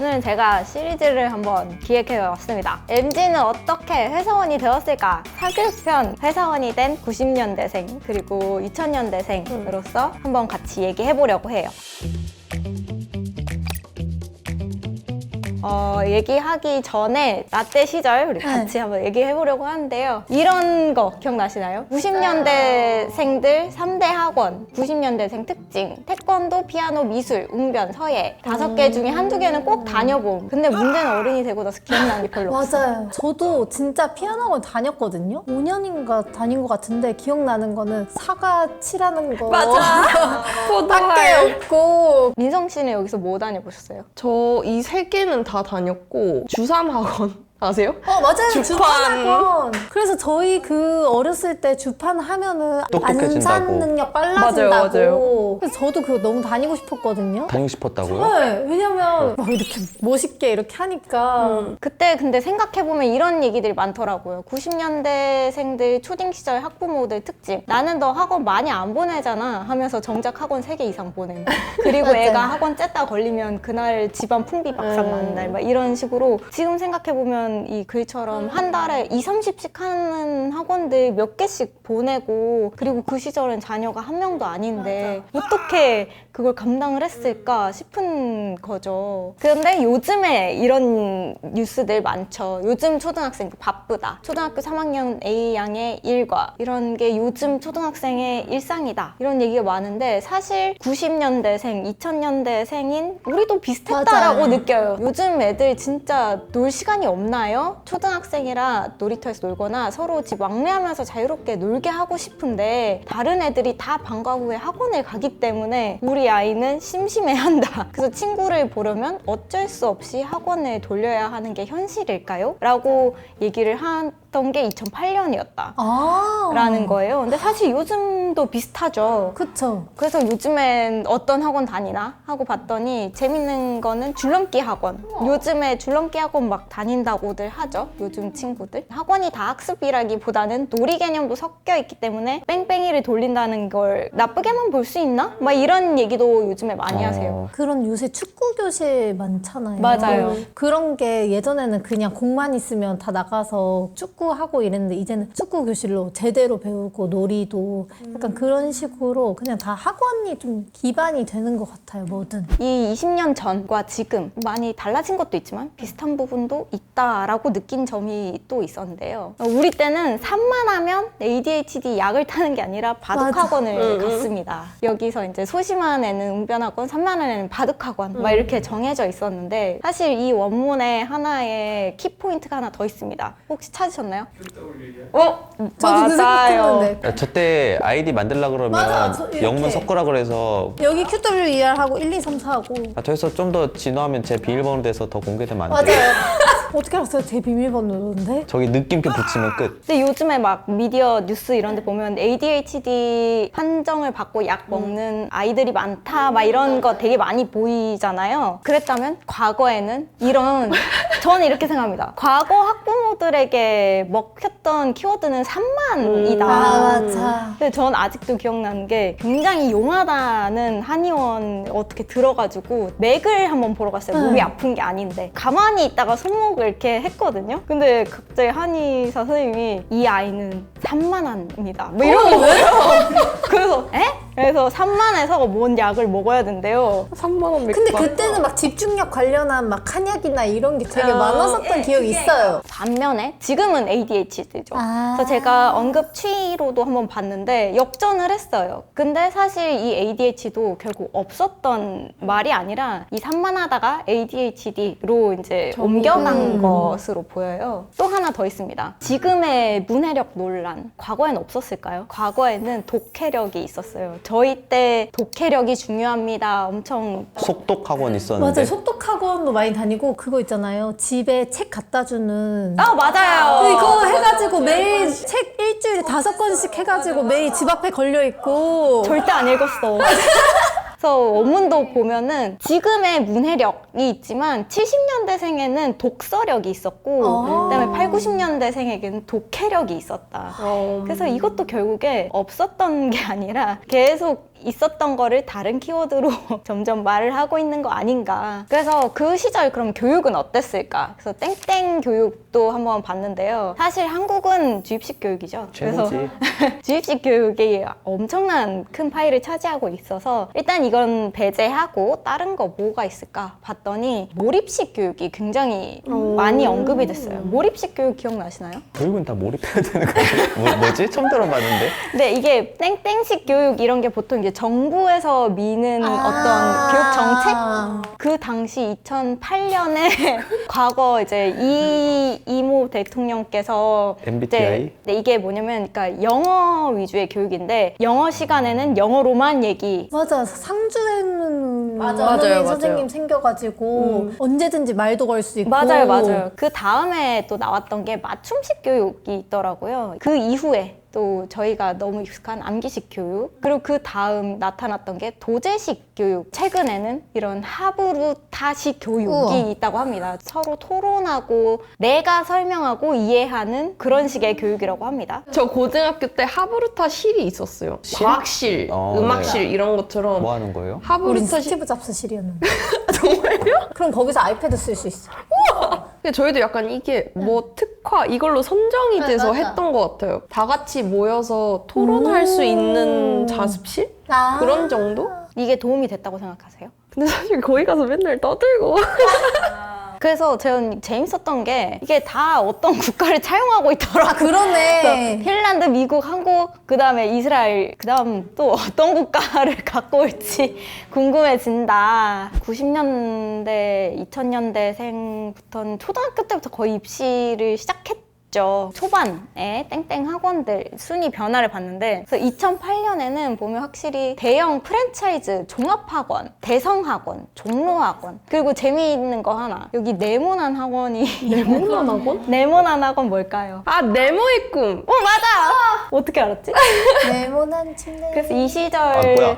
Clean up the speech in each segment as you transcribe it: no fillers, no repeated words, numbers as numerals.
오늘은 제가 시리즈를 한번 기획해왔습니다. MZ는 어떻게 회사원이 되었을까? 사교육편 회사원이 된 90년대생 그리고 2000년대생으로서 한번 같이 얘기해보려고 해요. 얘기하기 전에 라떼 시절 우리 같이 한번 얘기해보려고 하는데요. 이런 거 기억나시나요? 90년대생들 3대 학원, 90년대생 특징, 태권도, 피아노, 미술, 웅변, 서예 5개 중에 한두 개는 꼭 다녀봄. 근데 문제는 어른이 되고 나서 기억나는 게 별로 없어요. 맞아요. 저도 진짜 피아노 학원 다녔거든요. 5년인가 다닌 것 같은데 기억나는 거는 사과 칠하는 거 맞아. 밖에 없고. 민성 씨는 여기서 뭐 다녀보셨어요? 저 이 3개는 다 다녔고 주산학원 아세요? 맞아요. 주판. 주판학원. 그래서 저희 그 어렸을 때 주판 하면은 똑똑해진다고. 안산 능력 빨라진다고. 맞아요. 그래서 저도 그거 너무 다니고 싶었거든요. 다니고 싶었다고요? 네, 왜냐면 막 이렇게 멋있게 이렇게 하니까. 그때 근데 생각해보면 이런 얘기들이 많더라고요. 90년대생들 초딩 시절 학부모들 특징. 나는 너 학원 많이 안 보내잖아 하면서 정작 학원 3개 이상 보냄. 그리고 맞아요. 애가 학원 쨌다 걸리면 그날 집안 풍비박산 나는 날 막 이런 식으로 지금 생각해보면 이 글처럼 한 달에 20-30씩 하는 학원들 몇 개씩 보내고 그리고 그 시절엔 자녀가 한 명도 아닌데 어떻게 그걸 감당을 했을까 싶은 거죠. 그런데 요즘에 이런 뉴스들 많죠. 요즘 초등학생 바쁘다. 초등학교 3학년 A양의 일과 이런 게 요즘 초등학생의 일상이다. 이런 얘기가 많은데 사실 90년대생, 2000년대생인 우리도 비슷했다라고 맞아요. 느껴요. 요즘 애들 진짜 놀 시간이 없나요? 초등학생이라 놀이터에서 놀거나 서로 집 왕래하면서 자유롭게 놀게 하고 싶은데 다른 애들이 다 방과 후에 학원을 가기 때문에 우리 아이는 심심해한다. 그래서 친구를 보려면 어쩔 수 없이 학원을 돌려야 하는 게 현실일까요? 라고 얘기를 했던 게 2008년이었다. 라는 거예요. 근데 사실 요즘도 비슷하죠. 그쵸. 그래서 요즘엔 어떤 학원 다니나 하고 봤더니 재밌는 거는 줄넘기 학원. 요즘에 줄넘기 학원 막 다닌다고들 하죠. 요즘 친구들. 학원이 다 학습이라기보다는 놀이 개념도 섞여 있기 때문에 뺑뺑이를 돌린다는 걸 나쁘게만 볼 수 있나? 막 이런 얘기도 요즘에 많이 하세요. 그런 요새 축구 교실 많잖아요. 맞아요. 그런 게 예전에는 그냥 공만 있으면 다 나가서 축구하고 이랬는데 이제는 축구 교실로 제대로 배우고 놀이도 약간 그런 식으로 그냥 다 학원이 좀 기반이 되는 것 같아요. 뭐든. 이 20년 전과 지금 많이 달라진 것도 있지만 비슷한 부분도 있다라고 느낀 점이 또 있었는데요. 우리 때는 산만하면 ADHD 약을 타는 게 아니라 바둑학원을 갔습니다. 여기서 이제 소심한 애는 웅변학원, 산만한 애는 바둑학원 막 이렇게 정해져 있었는데 사실 이 원문에 하나의 키포인트가 하나 더 있습니다. 혹시 찾으셨나요? 저도 그 생각했는데. 저 때 아이디 만들려고 그러면 맞아, 저 이렇게. 영문 섞으라 그래서 여기 QWER 하고 1, 2, 3, 4 하고. 저에서 좀 더 진화하면 제 비밀번호 돼서 더 공개되면 안 돼요. 맞아요. 어떻게 알았어요? 제 비밀번호인데? 저기 느낌표 붙이면 끝. 근데 요즘에 막 미디어 뉴스 이런 데 보면 ADHD 판정을 받고 약 먹는 아이들이 많다 막 이런 거 되게 많이 보이잖아요. 그랬다면 과거에는 이런 저는 이렇게 생각합니다. 과거 학부모들에게 먹혔던 키워드는 산만이다. 맞아. 근데 전 아직도 기억나는 게 굉장히 용하다는 한의원 어떻게 들어가지고 맥을 한번 보러 갔어요. 몸이 아픈 게 아닌데 가만히 있다가 손목을 이렇게 했거든요. 근데 갑자기 한의사 선생님이 이 아이는 산만합니다. 뭐 이러는 거예요. 그래서 에? 그래서 산만해서 뭔 약을 먹어야 된대요. 3만 원 맥주. 근데 그때는 막 집중력 관련한 막 한약이나 이런 게 되게 많았었던 기억이 있어요. 반면에 지금은 ADHD죠. 아. 그래서 제가 언급 추이로도 한번 봤는데 역전을 했어요. 근데 사실 이 ADHD도 결국 없었던 말이 아니라 이 산만하다가 ADHD로 이제 옮겨간 것으로 보여요. 또 하나 더 있습니다. 지금의 문해력 논란. 과거엔 없었을까요? 과거에는 독해력이 있었어요. 저희 때 독해력이 중요합니다. 엄청 속독 학원 있었는데 맞아요. 속독학원도 많이 다니고 그거 있잖아요. 집에 책 갖다 주는 맞아요. 이거 해가지고 매일 책 일주일에 5권씩 해가지고 매일 집 앞에 걸려있고 절대 안 읽었어. 그래서 원문도 보면은 지금의 문해력이 있지만 70년대생에는 독서력이 있었고 그다음에 8, 90년대생에게는 독해력이 있었다. 그래서 이것도 결국에 없었던 게 아니라 계속 있었던 거를 다른 키워드로 점점 말을 하고 있는 거 아닌가. 그래서 그 시절 그럼 교육은 어땠을까? 그래서 땡땡 교육도 한번 봤는데요. 사실 한국은 주입식 교육이죠. 그래서 최고지. 주입식 교육이 엄청난 큰 파일을 차지하고 있어서 일단 이건 배제하고 다른 거 뭐가 있을까 봤더니 몰입식 교육이 굉장히 많이 언급이 됐어요. 몰입식 교육 기억나시나요? 교육은 다 몰입해야 되는 거지? 뭐지? 처음 들어봤는데? 네, 이게 땡땡식 교육 이런 게 보통 이제 정부에서 미는 어떤 교육 정책? 그 당시 2008년에 과거 이제 이모 대통령께서 MBTI? 이제 네, 이게 뭐냐면 그러니까 영어 위주의 교육인데 영어 시간에는 영어로만 얘기. 맞아. 상주에는 맞아요, 원어민 맞아요. 선생님 생겨가지고 언제든지 말도 걸 수 있고. 맞아요, 맞아요. 그 다음에 또 나왔던 게 맞춤식 교육이 있더라고요. 그 이후에 또 저희가 너무 익숙한 암기식 교육, 그리고 그 다음 나타났던 게 도제식 교육. 최근에는 이런 하부루타식 교육이 우와. 있다고 합니다. 서로 토론하고 내가 설명하고 이해하는 그런 식의 교육이라고 합니다. 저 고등학교 때 하브루타 실이 있었어요. 실? 과학실, 어, 음악실 이런 것처럼 뭐 하는 거예요? 우린 하브루타 실. 스티브 잡스 실이었는데. 정말요? 그럼 거기서 아이패드 쓸 수 있어. 근데 저희도 약간 이게 뭐 특화 이걸로 선정이 돼서 맞아. 했던 것 같아요. 다 같이 모여서 토론할 수 있는 자습실? 아. 그런 정도? 이게 도움이 됐다고 생각하세요? 근데 사실 거기 가서 맨날 떠들고 그래서 저는 재밌었던 게 이게 다 어떤 국가를 차용하고 있더라고요. 아, 그러네. 핀란드, 미국, 한국, 그 다음에 이스라엘, 그 다음 또 어떤 국가를 갖고 올지 궁금해진다. 90년대, 2000년대생부터는 초등학교 때부터 거의 입시를 시작했죠. 초반에 땡땡 학원들 순위 변화를 봤는데, 그래서 2008년에는 보면 확실히 대형 프랜차이즈 종합학원, 대성학원, 종로학원, 그리고 재미있는 거 하나, 여기 네모난 학원이 네모난 학원? 네모난 학원 뭘까요? 아 네모의 꿈! 맞아! 어떻게 알았지? 네모난 침대. 그래서 이 시절 아, 뭐야.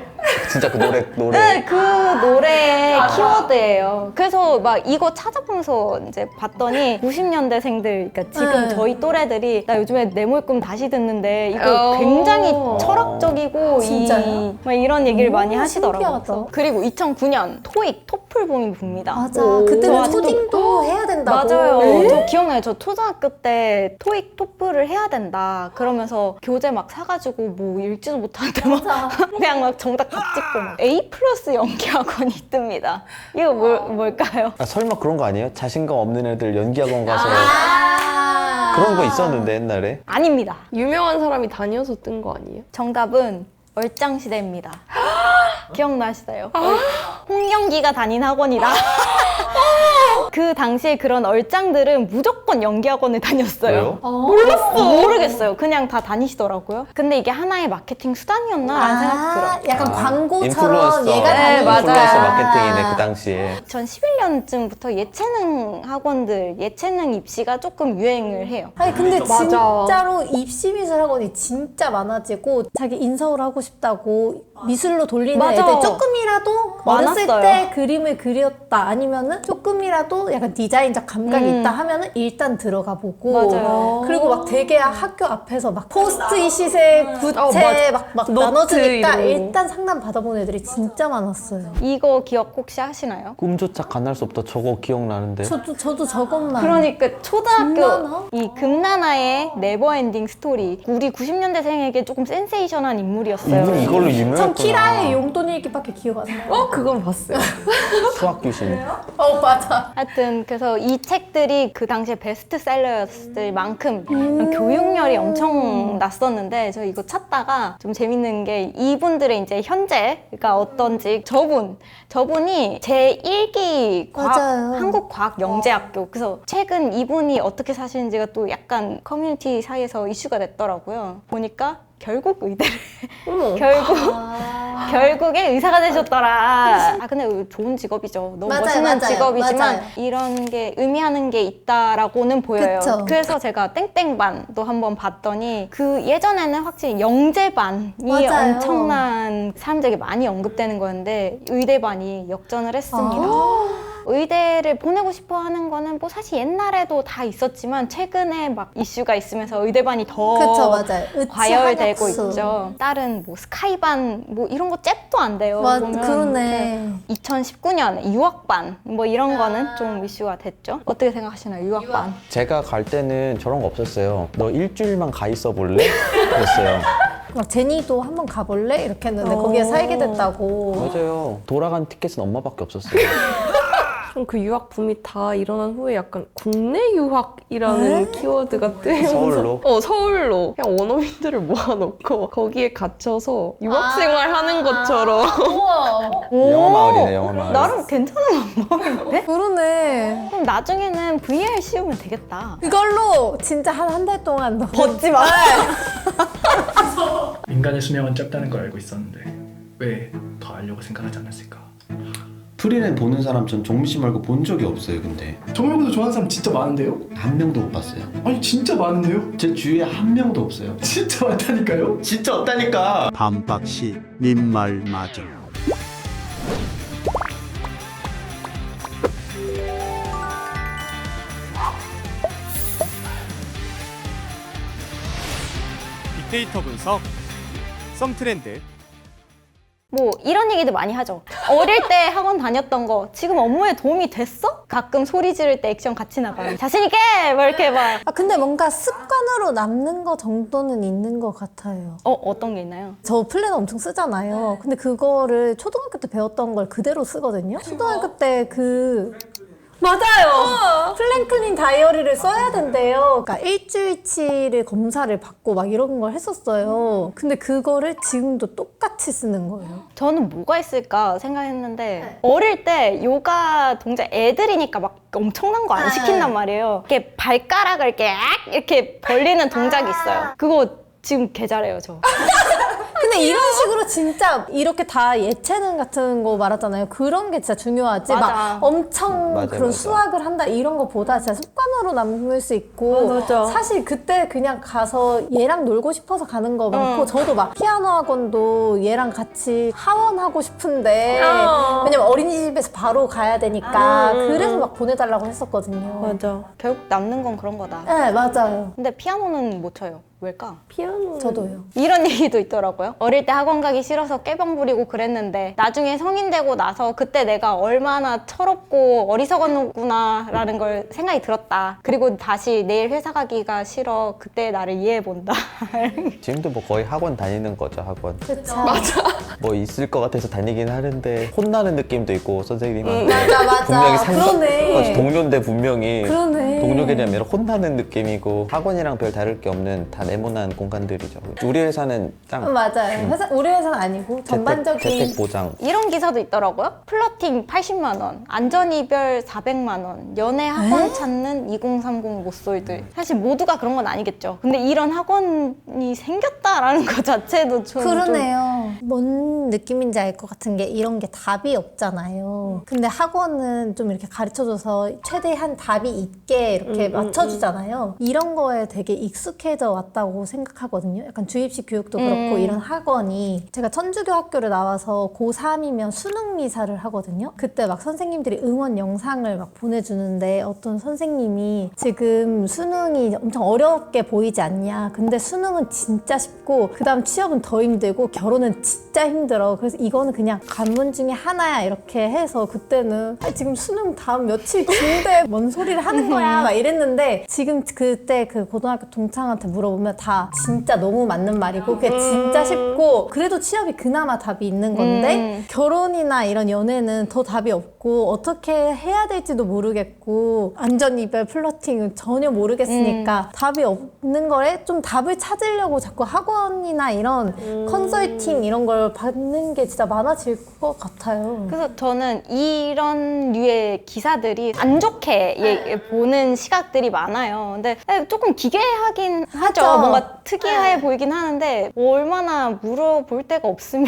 진짜 그 노래. 네, 그 노래 키워드예요. 그래서 막 이거 찾아보면서 이제 봤더니 90년대생들, 그러니까 지금 네. 저희 또래들이 나 요즘에 네모의 꿈 다시 듣는데 이거 굉장히 철학적이고 진짜요? 막 이런 얘기를 많이 하시더라고요. 신기하다. 그래서 그리고 2009년 토익, 토플 봄이 붑니다. 맞아. 오. 그때는 저 아직도- 초딩도 해야 된다고. 맞아요. 저 기억나요. 저 초등학교 때 토익, 토플을 해야 된다. 그러면서 교재 막 사가지고 뭐 읽지도 못하는데 막 맞아. 그냥 막 정답 다 찍고 막 A+ 연기학원이 뜹니다. 이거 뭘까요? 아, 설마 그런 거 아니에요? 자신감 없는 애들 연기학원 가서 아. 그런 거 있었는데 옛날에? 아닙니다. 유명한 사람이 다녀서 뜬 거 아니에요? 정답은 얼짱시대입니다. 기억나시나요? 홍영기가 다닌 학원이다. 그 당시에 그런 얼짱들은 무조건 연기학원을 다녔어요. 왜요? 몰랐어. 모르겠어요. 그냥 다 다니시더라고요. 근데 이게 하나의 마케팅 수단이었나라는 생각이 들어요. 약간 광고처럼 인플루언서. 얘가 다니는 맞아요. 인플루언서 마케팅이네 그 당시에. 2011년쯤부터 예체능 학원들, 예체능 입시가 조금 유행을 해요. 아니 근데 맞아. 진짜로 입시 미술 학원이 진짜 많아지고 자기 인서울 하고 싶다고 미술로 돌리는 맞아. 애들 조금이라도 어렸을 많았어요. 때 그림을 그렸다 아니면은 조금이라도 약간 디자인적 감각이 있다 하면은 일단 들어가 보고 맞아요. 그리고 막 되게 학교 앞에서 막 포스트잇에 부채 맞아. 막 노트 나눠주니까 이런 거. 일단 상담 받아본 애들이 진짜 많았어요. 이거 기억 혹시 하시나요? 꿈조차 가날 수 없다 저거 기억나는데. 저도 저것만 그러니까 초등학교 금나나? 이 금나나의 네버엔딩 스토리, 우리 90년대생에게 조금 센세이션한 인물이었어요. 이분이 이걸로 유명했구나. 전 키라의 용돈 일기밖에 기억 안 나요. 그건 봤어요. 수학 귀신. 맞아. 하여튼 그래서 이 책들이 그 당시에 베스트셀러였을 만큼 교육열이 엄청 났었는데, 저 이거 찾다가 좀 재밌는 게 이분들의 이제 현재가 어떤지, 저분이 제1기 맞아요. 한국과학영재학교, 그래서 최근 이분이 어떻게 사시는지가 또 약간 커뮤니티 사이에서 이슈가 됐더라고요. 보니까 결국 의대를 어머. 결국에 의사가 되셨더라. 아 근데 좋은 직업이죠. 너무 맞아요, 멋있는 맞아요, 직업이지만 맞아요. 이런 게 의미하는 게 있다라고는 보여요. 그쵸. 그래서 제가 땡땡반도 한번 봤더니 그 예전에는 확실히 영재반이 맞아요. 엄청난 사람들에게 많이 언급되는 거였는데 의대반이 역전을 했습니다. 의대를 보내고 싶어 하는 거는 뭐 사실 옛날에도 다 있었지만 최근에 막 이슈가 있으면서 의대반이 더 그쵸, 맞아요. 의치 과열되고 한약수. 있죠. 다른 뭐 스카이반 뭐 이런 거 잽도 안 돼요. 보면 그러네. 2019년 유학반 뭐 이런 거는 좀 이슈가 됐죠. 어떻게 생각하시나요? 유학반. 제가 갈 때는 저런 거 없었어요. 너 일주일만 가 있어 볼래? 그랬어요. 막 제니도 한번 가볼래? 이렇게 했는데 거기에 살게 됐다고. 맞아요. 돌아간 티켓은 엄마밖에 없었어요. 좀 그 유학 붐이 다 일어난 후에 약간 국내 유학이라는 키워드가 뜨면서 서울로? 서울로 그냥 원어민들을 모아놓고 거기에 갇혀서 유학 생활하는 것처럼 우와. 영어 마을이네, 영어 마을. 나름 괜찮은 방법인데? 그러네. 그럼 나중에는 VR 씌우면 되겠다. 이걸로 진짜 한 달 동안 너 벗지 마. 인간의 수명은 짧다는 걸 알고 있었는데 왜 더 알려고 생각하지 않았을까? 프리랜 보는 사람 전 종민 씨 말고 본 적이 없어요. 근데 정말보다 좋아하는 사람 진짜 많은데요? 한 명도 못 봤어요. 아니 진짜 많은데요? 제 주위에 한 명도 없어요. 진짜 많다니까요? 진짜 없다니까. 반박시 님말 맞아. 빅데이터 분석, 썸트렌드, 뭐 이런 얘기도 많이 하죠. 어릴 때 학원 다녔던 거 지금 업무에 도움이 됐어? 가끔 소리 지를 때 액션 같이 나가요. 자신 있게 막 이렇게 막. 아 근데 뭔가 습관으로 남는 거 정도는 있는 것 같아요. 어떤 게 있나요? 저 플래너 엄청 쓰잖아요. 근데 그거를 초등학교 때 배웠던 걸 그대로 쓰거든요. 초등학교 때 맞아요. 플랭클린 다이어리를 써야 된대요. 그러니까 일주일치를 검사를 받고 막 이런 걸 했었어요. 근데 그거를 지금도 똑같이 쓰는 거예요. 저는 뭐가 있을까 생각했는데 어릴 때 요가 동작 애들이니까 막 엄청난 거 안 시킨단 말이에요. 이렇게 발가락을 이렇게 벌리는 동작이 있어요. 그거 지금 개 잘해요, 저. 근데 이런 식으로 진짜 이렇게 다 예체능 같은 거 말하잖아요. 그런 게 진짜 중요하지. 맞아. 막 엄청 맞아, 그런 맞아. 수학을 한다 이런 거보다 진짜 습관으로 남을 수 있고. 맞아. 사실 그때 그냥 가서 얘랑 놀고 싶어서 가는 거 많고 저도 막 피아노 학원도 얘랑 같이 하원하고 싶은데 왜냐면 어린이집에서 바로 가야 되니까 그래서 막 보내달라고 했었거든요. 맞아. 결국 남는 건 그런 거다. 네, 맞아요. 근데 피아노는 못 쳐요. 왜일까? 피아노 저도요. 이런 얘기도 있더라고요. 어릴 때 학원 가기 싫어서 꾀병 부리고 그랬는데 나중에 성인 되고 나서 그때 내가 얼마나 철없고 어리석었구나라는 걸 생각이 들었다. 그리고 다시 내일 회사 가기가 싫어. 그때 나를 이해해본다. 지금도 뭐 거의 학원 다니는 거죠, 학원. 그쵸. 뭐 있을 것 같아서 다니긴 하는데 혼나는 느낌도 있고 선생님한테 맞아. 분명히 그러네. 동료인데 분명히 그러네. 동료들이 아니라 혼나는 느낌이고 학원이랑 별 다를 게 없는 다 네모난 공간들이죠. 우리 회사는 딱 맞아요. 우리 회사는 아니고 전반적인 재택 보장. 이런 기사도 있더라고요. 플러팅 80만 원, 안전이별 400만 원, 연애 학원 찾는 2030 모쏠들. 사실 모두가 그런 건 아니겠죠. 근데 이런 학원이 생겼다라는 것 자체도 좀 그러네요. 뭔 느낌인지 알 것 같은 게 이런 게 답이 없잖아요. 근데 학원은 좀 이렇게 가르쳐줘서 최대한 답이 있게 이렇게 맞춰주잖아요. 이런 거에 되게 익숙해져 왔다고 생각하거든요. 약간 주입식 교육도 그렇고 이런 학원이 제가 천주교 학교를 나와서 고3이면 수능 미사를 하거든요. 그때 막 선생님들이 응원 영상을 막 보내주는데 어떤 선생님이 지금 수능이 엄청 어렵게 보이지 않냐. 근데 수능은 진짜 쉽고 그 다음 취업은 더 힘들고 결혼은 진짜 힘들어. 그래서 이거는 그냥 관문 중에 하나야 이렇게 해서 그때는 지금 수능 다음 며칠 뒤인데 뭔 소리를 하는 거야 막 이랬는데 지금 그때 그 고등학교 동창한테 물어보면 다 진짜 너무 맞는 말이고 그게 진짜 쉽고 그래도 취업이 그나마 답이 있는 건데 결혼이나 이런 연애는 더 답이 없고 어떻게 해야 될지도 모르겠고 안전이별 플러팅은 전혀 모르겠으니까 답이 없는 거에 좀 답을 찾으려고 자꾸 학원이나 이런 컨설팅 이런 걸 받는 게 진짜 많아질 것 같아요. 그래서 저는 이런 류의 기사들이 안 좋게 보는 시각들이 많아요. 근데 조금 기괴하긴 하죠. 맞아. 뭔가 특이해 보이긴 하는데 얼마나 물어볼 데가 없으면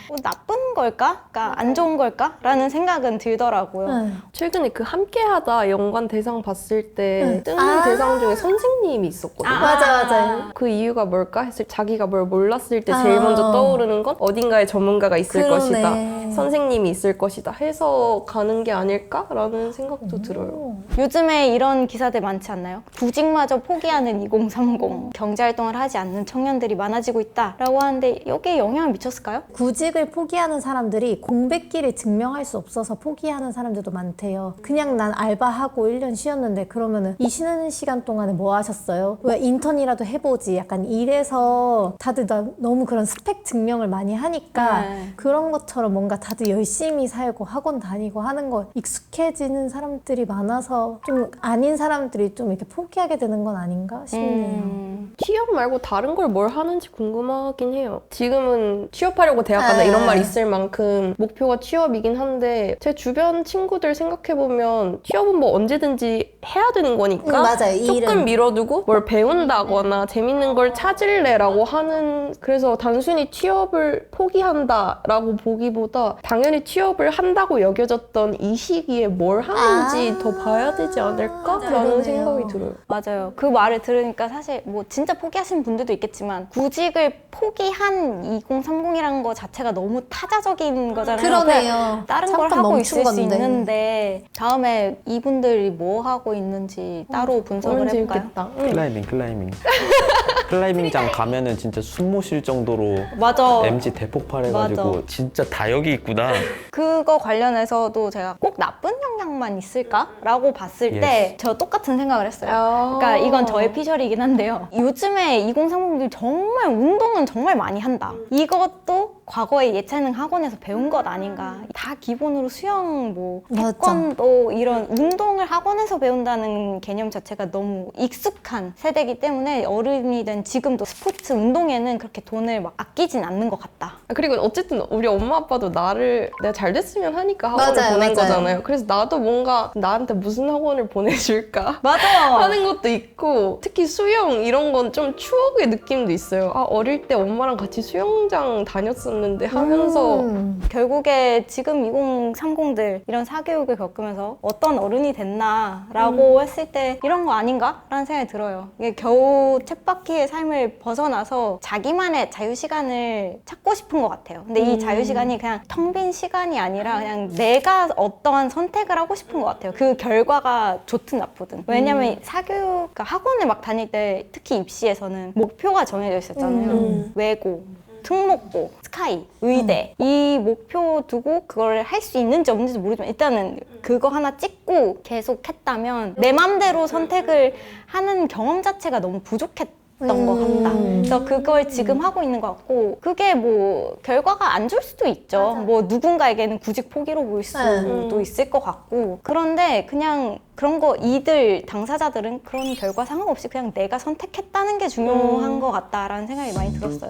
뭐 나쁜 걸까? 그러니까 안 좋은 걸까? 라는 생각은 들더라고요. 네. 최근에 그 함께하다 연관 대상 봤을 때 뜨는 아. 대상 중에 선생님이 있었거든요. 맞아요. 그 이유가 뭘까 했을 때 자기가 뭘 몰랐을 때 제일 먼저 떠오르는 건 어딘가에 전문가가 있을 그러네. 것이다. 선생님이 있을 것이다 해서 가는 게 아닐까라는 생각도 들어요. 요즘에 이런 기사들 많지 않나요? 구직마저 포기하는 2030 경제활동을 하지 않는 청년들이 많아지고 있다라고 하는데 여기에 영향을 미쳤을까요? 구직을 포기하는 사람들이 공백기를 증명할 수 없어서 포기하는 사람들도 많대요. 그냥 난 알바하고 1년 쉬었는데 그러면은 이 쉬는 시간 동안에 뭐 하셨어요? 왜 인턴이라도 해보지? 약간 이래서 다들 너무 그런 스펙 증명을 많이 하니까 네. 그런 것처럼 뭔가 다들 열심히 살고 학원 다니고 하는 거 익숙해지는 사람들이 많아서 좀 아닌 사람들이 좀 이렇게 포기하게 되는 건 아닌가 싶네요. 취업 말고 다른 걸 뭘 하는지 궁금하긴 해요. 지금은 취업하려고 대학 간다 이런 말 있을 만큼 목표가 취업이긴 한데 제 주변 친구들 생각해보면 취업은 뭐 언제든지 해야 되는 거니까 맞아요. 이 조금 일은. 밀어두고 뭘 배운다거나 재밌는 걸 찾을래라고 하는 그래서 단순히 취업을 포기한다라고 보기보다 당연히 취업을 한다고 여겨졌던 이 시기에 뭘 하는지 더 봐야 되지 않을까라는 그러네요. 생각이 들어요. 맞아요. 그 말을 들으니까 사실 뭐 진짜 포기하시는 분들도 있겠지만 구직을 포기한 2030이라는 거 자체가 너무 타자적인 거잖아요. 그러네요. 다른 걸 잠깐 하고 멈춘 있을 수 건데. 있는데 다음에 이분들이 뭐 하고 있는지 따로 분석을 너무 해볼까요? 재밌겠다. 클라이밍. 클라이밍장 가면은 진짜 숨 못 쉴 정도로 맞아. MG 대폭발해가지고 맞아. 진짜 다 여기 있구나. 그거 관련해서도 제가 꼭 나쁜 영향만 있을까라고 봤을 때 Yes. 저 똑같은 생각을 했어요. 아. 그러니까 이건 저의 피셜이긴 한데요. 요즘에 2030들 정말 운동은 정말 많이 한다. 이것도 과거에 예체능 학원에서 배운 것 아닌가. 다 기본으로 수영, 뭐 맞아. 태권도 이런 운동을 학원에서 배운다는 개념 자체가 너무 익숙한 세대이기 때문에 어른이 된 지금도 스포츠 운동에는 그렇게 돈을 막 아끼진 않는 것 같다. 그리고 어쨌든 우리 엄마 아빠도 나를 내가 잘 됐으면 하니까 학원을 맞아요, 보낸 맞아요. 거잖아요. 그래서 나도 뭔가 나한테 무슨 학원을 보내줄까 맞아. 하는 것도 있고 특히 수영 이런 건 좀 추억의 느낌도 있어요. 아 어릴 때 엄마랑 같이 수영장 다녔었는데 하면서 결국에 지금 2030들 이런 사교육을 겪으면서 어떤 어른이 됐나라고 했을 때 이런 거 아닌가? 라는 생각이 들어요. 이게 겨우 쳇바퀴의 삶을 벗어나서 자기만의 자유시간을 찾고 싶은 것 같아요. 근데 이 자유시간이 그냥 텅 빈 시간이 아니라 그냥 내가 어떠한 선택을 하고 싶은 것 같아요. 그 결과가 좋든 나쁘든. 왜냐면 사교육, 그러니까 학원을 막 다닐 때 특히 입시에서는 목표가 정해져 있었잖아요. 외고, 특목고, 스카이, 의대 이 목표 두고 그걸 할 수 있는지 없는지 모르지만 일단은 그거 하나 찍고 계속 했다면 내 맘대로 선택을 하는 경험 자체가 너무 부족했던 것 같다. 그래서 그걸 지금 하고 있는 것 같고 그게 뭐 결과가 안 좋을 수도 있죠. 뭐 누군가에게는 구직 포기로 보일 수도 있을 것 같고 그런데 그냥 그런 거 이들 당사자들은 그런 결과 상관없이 그냥 내가 선택했다는 게 중요한 것 같다라는 생각이 많이 들었어요.